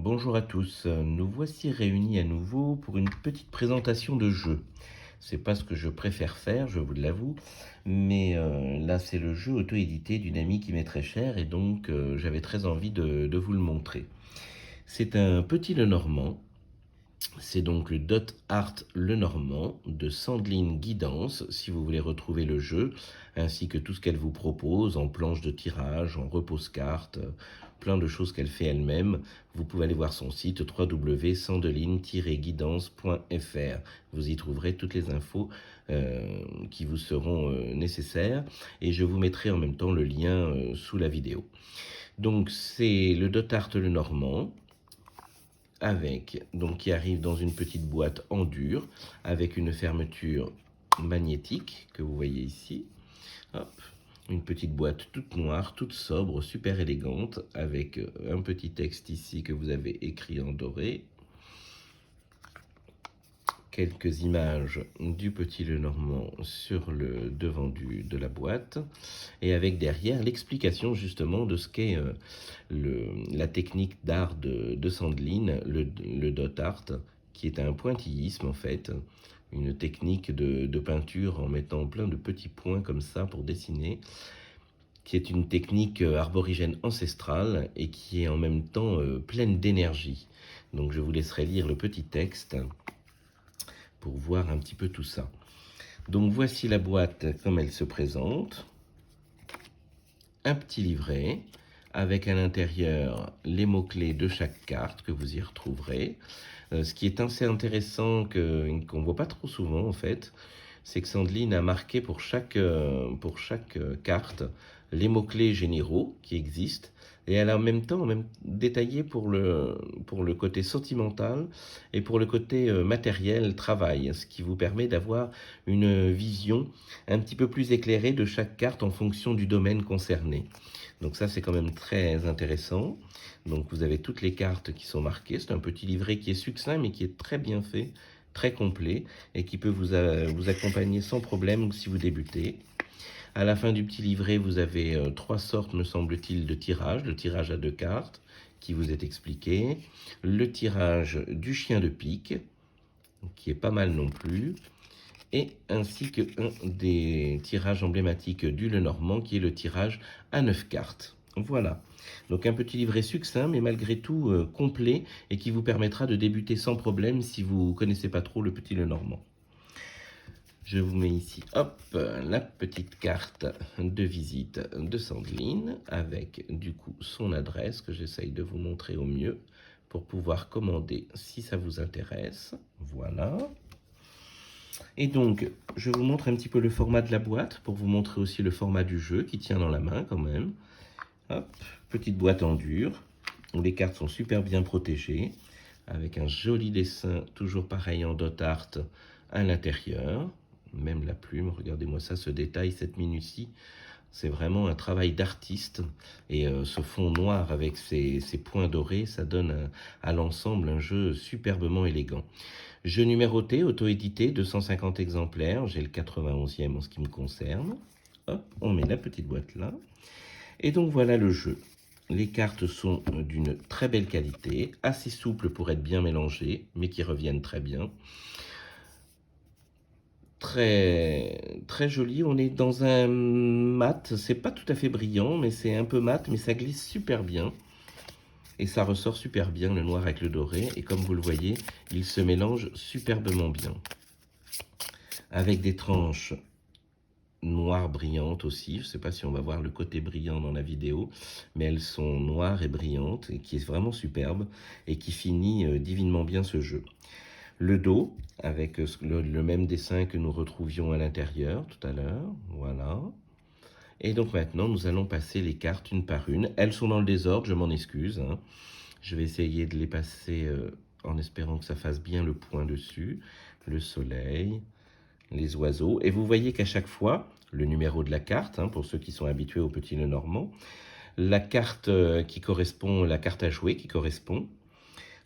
Bonjour à tous, nous voici réunis à nouveau pour une petite présentation de jeu. C'est pas ce que je préfère faire, je vous l'avoue, mais là c'est le jeu auto-édité d'une amie qui m'est très chère et donc j'avais très envie de vous le montrer. C'est un petit Lenormand, c'est donc le Dot Art Lenormand de Sandrine Guidance, si vous voulez retrouver le jeu, ainsi que tout ce qu'elle vous propose en planche de tirage, en repose-carte, plein de choses qu'elle fait elle-même. Vous pouvez aller voir son site www.sandeline-guidance.fr. Vous y trouverez toutes les infos qui vous seront nécessaires et je vous mettrai en même temps le lien sous la vidéo. Donc c'est le Dot Art Lenormand, qui arrive dans une petite boîte en dur avec une fermeture magnétique que vous voyez ici. Hop, une petite boîte toute noire, toute sobre, super élégante, avec un petit texte ici que vous avez écrit en doré. Quelques images du petit Lenormand sur le devant de la boîte et avec derrière l'explication justement de ce qu'est la technique d'art de Sandrine, le dot art, qui est un pointillisme en fait, une technique de peinture en mettant plein de petits points comme ça pour dessiner, qui est une technique arborigène ancestrale et qui est en même temps pleine d'énergie. Donc je vous laisserai lire le petit texte pour voir un petit peu tout ça. Donc voici la boîte comme elle se présente. Un petit livret avec à l'intérieur les mots-clés de chaque carte que vous y retrouverez. Ce qui est assez intéressant, qu'on ne voit pas trop souvent en fait, c'est que Sandrine a marqué pour chaque carte les mots-clés généraux qui existent, et elle a en même temps détaillé pour le côté sentimental et pour le côté matériel, travail, ce qui vous permet d'avoir une vision un petit peu plus éclairée de chaque carte en fonction du domaine concerné. Donc ça c'est quand même très intéressant. Donc vous avez toutes les cartes qui sont marquées, c'est un petit livret qui est succinct mais qui est très bien fait, très complet et qui peut vous accompagner sans problème si vous débutez. À la fin du petit livret, vous avez 3 sortes, me semble-t-il, de tirages. Le tirage à 2 cartes, qui vous est expliqué. Le tirage du chien de pique, qui est pas mal non plus. Et ainsi que un des tirages emblématiques du Lenormand, qui est le tirage à 9 cartes. Voilà. Donc un petit livret succinct, mais malgré tout complet, et qui vous permettra de débuter sans problème si vous ne connaissez pas trop le petit Lenormand. Je vous mets ici, hop, la petite carte de visite de Sandrine avec du coup son adresse que j'essaye de vous montrer au mieux pour pouvoir commander si ça vous intéresse. Voilà. Et donc, je vous montre un petit peu le format de la boîte pour vous montrer aussi le format du jeu qui tient dans la main quand même. Hop, petite boîte en dur où les cartes sont super bien protégées avec un joli dessin, toujours pareil en dot art à l'intérieur. Même la plume, regardez-moi ça, ce détail, cette minutie, c'est vraiment un travail d'artiste. Et ce fond noir avec ces points dorés, ça donne à l'ensemble un jeu superbement élégant. Jeu numéroté, auto-édité, 250 exemplaires, j'ai le 91e en ce qui me concerne. Hop, on met la petite boîte là. Et donc voilà le jeu. Les cartes sont d'une très belle qualité, assez souples pour être bien mélangées, mais qui reviennent très bien. Très, très joli. On est dans un mat, c'est pas tout à fait brillant, mais c'est un peu mat, mais ça glisse super bien. Et ça ressort super bien, le noir avec le doré. Et comme vous le voyez, il se mélange superbement bien. Avec des tranches noires brillantes aussi. Je ne sais pas si on va voir le côté brillant dans la vidéo, mais elles sont noires et brillantes, et qui est vraiment superbe, et qui finit divinement bien ce jeu. Le dos, avec le même dessin que nous retrouvions à l'intérieur tout à l'heure, voilà. Et donc maintenant, nous allons passer les cartes une par une. Elles sont dans le désordre, je m'en excuse, hein. Je vais essayer de les passer en espérant que ça fasse bien le point dessus. Le soleil, les oiseaux. Et vous voyez qu'à chaque fois, le numéro de la carte, hein, pour ceux qui sont habitués au petit Lenormand, la carte qui correspond, la carte à jouer qui correspond,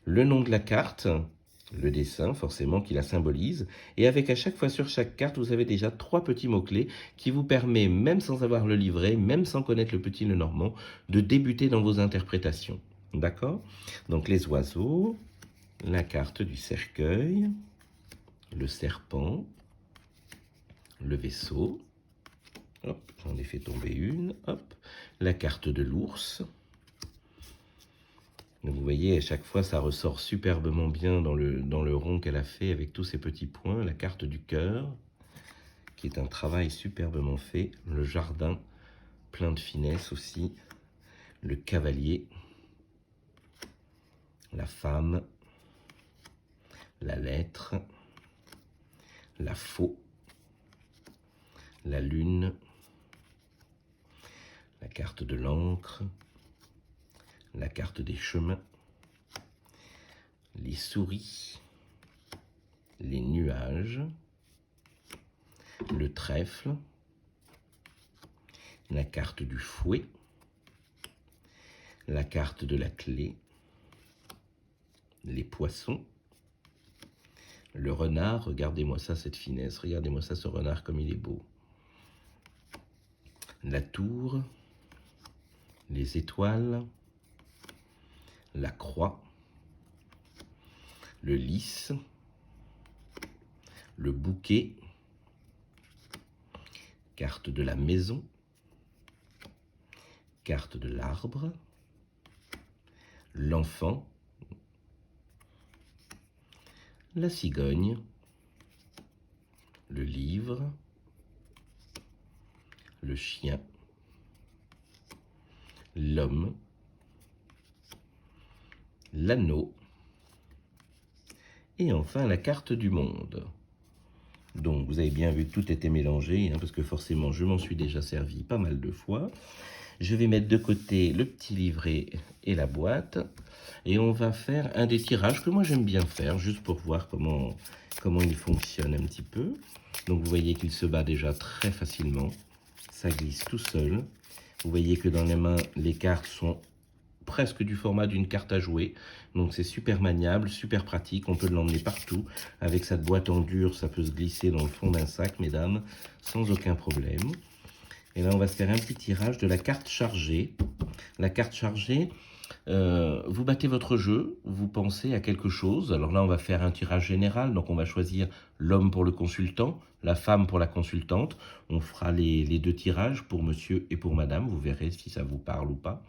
le nom de la carte, le dessin forcément qui la symbolise, et avec à chaque fois sur chaque carte, vous avez déjà 3 petits mots-clés qui vous permettent, même sans avoir le livret, même sans connaître le petit Lenormand, de débuter dans vos interprétations. D'accord? Donc les oiseaux, la carte du cercueil, le serpent, le vaisseau. Hop, j'en ai fait tomber une. Hop, la carte de l'ours. Donc vous voyez, à chaque fois, ça ressort superbement bien dans le rond qu'elle a fait avec tous ces petits points. La carte du cœur, qui est un travail superbement fait. Le jardin, plein de finesse aussi. Le cavalier, la femme, la lettre, la faux, la lune, la carte de l'encre, la carte des chemins, les souris, les nuages, le trèfle, la carte du fouet, la carte de la clé, les poissons, le renard, regardez-moi ça, cette finesse, regardez-moi ça, ce renard comme il est beau. La tour, les étoiles, la croix, le lys, le bouquet, carte de la maison, carte de l'arbre, l'enfant, la cigogne, le livre, le chien, l'homme, l'anneau, et enfin la carte du monde. Donc vous avez bien vu que tout était mélangé, parce que forcément je m'en suis déjà servi pas mal de fois. Je vais mettre de côté le petit livret et la boîte, et on va faire un des tirages que moi j'aime bien faire, juste pour voir comment il fonctionne un petit peu. Donc vous voyez qu'il se bat déjà très facilement, ça glisse tout seul. Vous voyez que dans les mains, les cartes sont presque du format d'une carte à jouer, donc c'est super maniable, super pratique, on peut l'emmener partout. Avec cette boîte en dur, ça peut se glisser dans le fond d'un sac, mesdames, sans aucun problème. Et là, on va se faire un petit tirage de la carte chargée. La carte chargée, vous battez votre jeu, vous pensez à quelque chose. Alors là, on va faire un tirage général, donc on va choisir l'homme pour le consultant, la femme pour la consultante. On fera les deux tirages pour monsieur et pour madame, vous verrez si ça vous parle ou pas.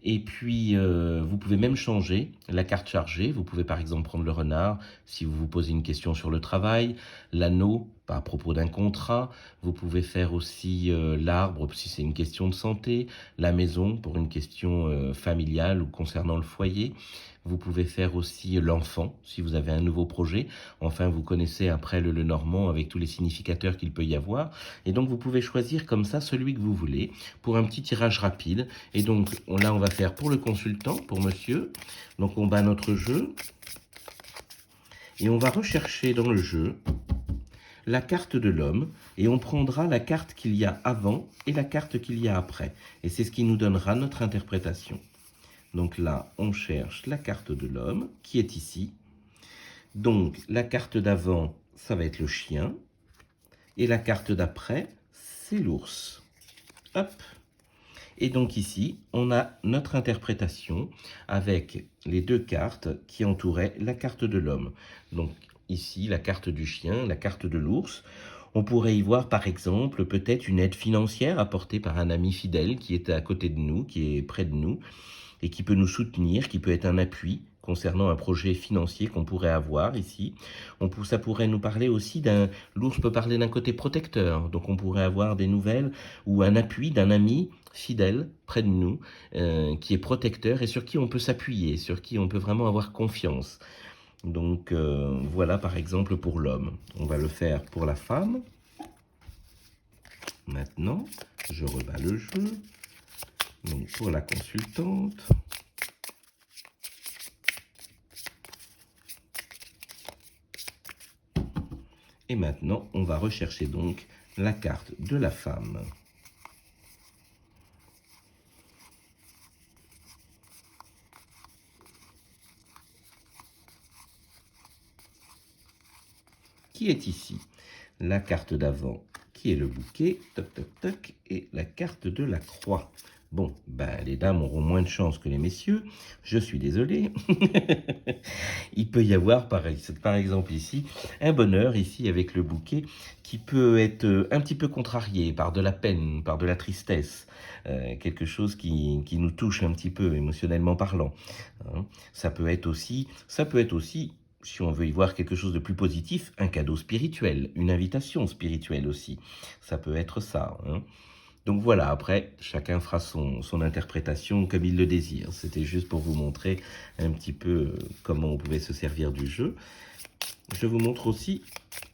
Et puis, vous pouvez même changer la carte chargée. Vous pouvez par exemple prendre le renard si vous vous posez une question sur le travail, l'anneau à propos d'un contrat. Vous pouvez faire aussi l'arbre si c'est une question de santé, la maison pour une question familiale ou concernant le foyer. Vous pouvez faire aussi l'enfant si vous avez un nouveau projet. Enfin, vous connaissez après le Lenormand avec tous les significateurs qu'il peut y avoir. Et donc, vous pouvez choisir comme ça celui que vous voulez pour un petit tirage rapide. Et donc, là, on va faire pour le consultant, pour monsieur. Donc, on bat notre jeu. Et on va rechercher dans le jeu la carte de l'homme. Et on prendra la carte qu'il y a avant et la carte qu'il y a après. Et c'est ce qui nous donnera notre interprétation. Donc là, on cherche la carte de l'homme, qui est ici. Donc, la carte d'avant, ça va être le chien. Et la carte d'après, c'est l'ours. Hop. Et donc ici, on a notre interprétation avec les deux cartes qui entouraient la carte de l'homme. Donc ici, la carte du chien, la carte de l'ours. On pourrait y voir par exemple peut-être une aide financière apportée par un ami fidèle qui est à côté de nous, qui est près de nous, et qui peut nous soutenir, qui peut être un appui concernant un projet financier qu'on pourrait avoir ici. Ça pourrait nous parler aussi l'ours peut parler d'un côté protecteur, donc on pourrait avoir des nouvelles ou un appui d'un ami fidèle près de nous, qui est protecteur et sur qui on peut s'appuyer, sur qui on peut vraiment avoir confiance. Donc voilà par exemple pour l'homme. On va le faire pour la femme. Maintenant, je rebats le jeu. Donc pour la consultante. Et maintenant, on va rechercher donc la carte de la femme. Qui est ici? La carte d'avant, qui est le bouquet, toc toc toc, et la carte de la croix. Bon, ben, les dames auront moins de chance que les messieurs, je suis désolé. Il peut y avoir, par exemple ici, un bonheur, ici avec le bouquet, qui peut être un petit peu contrarié par de la peine, par de la tristesse, quelque chose qui nous touche un petit peu, émotionnellement parlant, hein. Ça peut être aussi, si on veut y voir quelque chose de plus positif, un cadeau spirituel, une invitation spirituelle aussi. Ça peut être ça, hein. Donc voilà, après, chacun fera son interprétation comme il le désire. C'était juste pour vous montrer un petit peu comment on pouvait se servir du jeu. Je vous montre aussi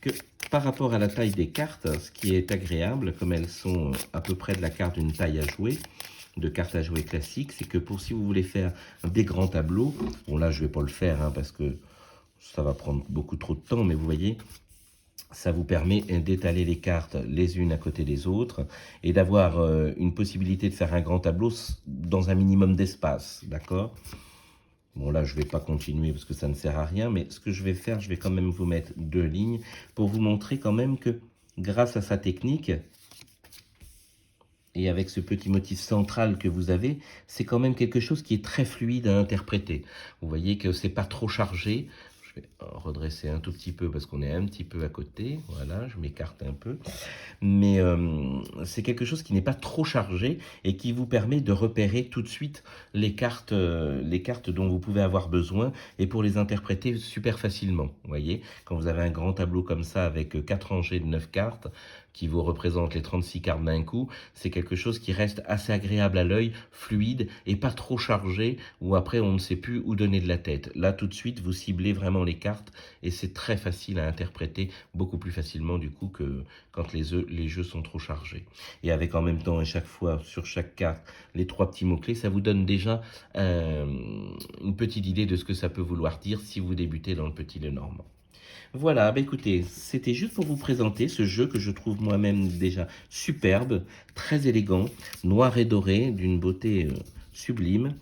que par rapport à la taille des cartes, ce qui est agréable, comme elles sont à peu près de la carte d'une taille à jouer, de cartes à jouer classiques, c'est que pour si vous voulez faire des grands tableaux, bon là je vais pas le faire hein, parce que ça va prendre beaucoup trop de temps, mais vous voyez, ça vous permet d'étaler les cartes les unes à côté des autres et d'avoir une possibilité de faire un grand tableau dans un minimum d'espace, d'accord? Bon là je ne vais pas continuer parce que ça ne sert à rien, mais ce que je vais faire, je vais quand même vous mettre 2 lignes pour vous montrer quand même que grâce à sa technique et avec ce petit motif central que vous avez, c'est quand même quelque chose qui est très fluide à interpréter. Vous voyez que c'est pas trop chargé. Je vais redresser un tout petit peu parce qu'on est un petit peu à côté. Voilà, je m'écarte un peu. Mais c'est quelque chose qui n'est pas trop chargé et qui vous permet de repérer tout de suite les cartes dont vous pouvez avoir besoin et pour les interpréter super facilement. Vous voyez, quand vous avez un grand tableau comme ça avec 4 rangées de 9 cartes qui vous représentent les 36 cartes d'un coup, c'est quelque chose qui reste assez agréable à l'œil, fluide et pas trop chargé où après on ne sait plus où donner de la tête. Là tout de suite vous ciblez vraiment les cartes et c'est très facile à interpréter, beaucoup plus facilement du coup que quand les jeux sont trop chargés. Et avec en même temps, à chaque fois, sur chaque carte, les 3 petits mots-clés, ça vous donne déjà une petite idée de ce que ça peut vouloir dire si vous débutez dans le petit Lenormand. Voilà, bah écoutez, c'était juste pour vous présenter ce jeu que je trouve moi-même déjà superbe, très élégant, noir et doré, d'une beauté sublime,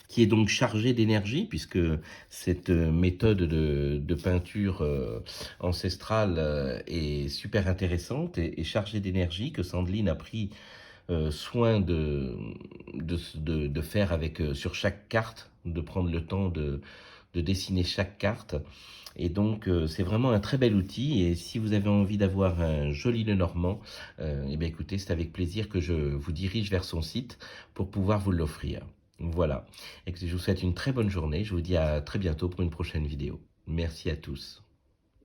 qui est donc chargé d'énergie, puisque cette méthode de peinture ancestrale est super intéressante et chargée d'énergie, que Sandeline a pris soin de faire avec, sur chaque carte, de prendre le temps de dessiner chaque carte. Et donc, c'est vraiment un très bel outil. Et si vous avez envie d'avoir un joli Lenormand, eh bien, écoutez, c'est avec plaisir que je vous dirige vers son site pour pouvoir vous l'offrir. Voilà. Et je vous souhaite une très bonne journée. Je vous dis à très bientôt pour une prochaine vidéo. Merci à tous.